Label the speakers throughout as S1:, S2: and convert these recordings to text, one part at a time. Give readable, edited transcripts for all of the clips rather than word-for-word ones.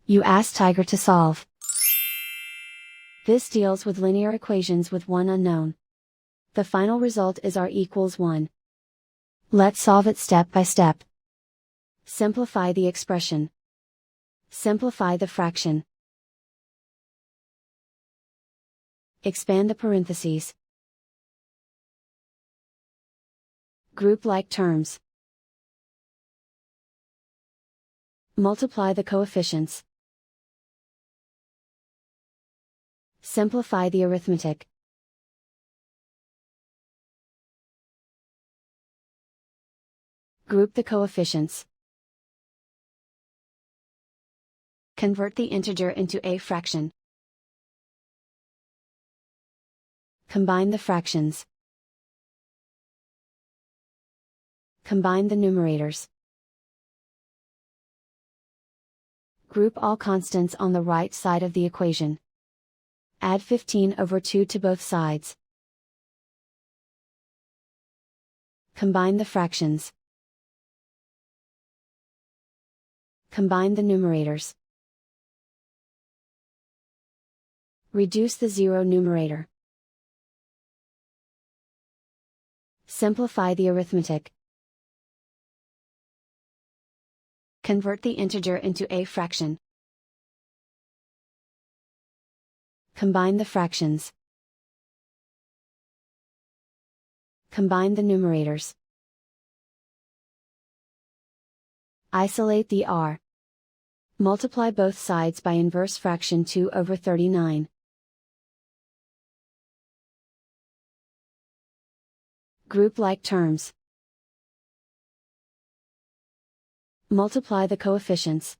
S1: You ask Tiger to solve. This deals with linear equations with one unknown. The final result is r equals 1. Let's solve it step by step. Simplify the expression. Simplify the fraction. Expand the parentheses. Group like terms. Multiply the coefficients. Simplify the arithmetic. Group the coefficients. Convert the integer into a fraction. Combine the fractions. Combine the numerators. Group all constants on the right side of the equation. Add 15/2 to both sides. Combine the fractions. Combine the numerators. Reduce the zero numerator. Simplify the arithmetic. Convert the integer into a fraction. Combine the fractions. Combine the numerators. Isolate the r. Multiply both sides by inverse fraction 2/39. Group like terms. Multiply the coefficients.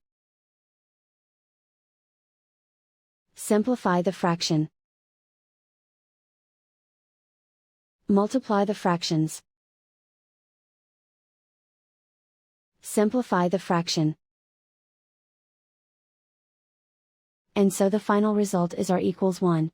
S1: Simplify the fraction. Multiply the fractions. Simplify the fraction. And so the final result is r equals 1.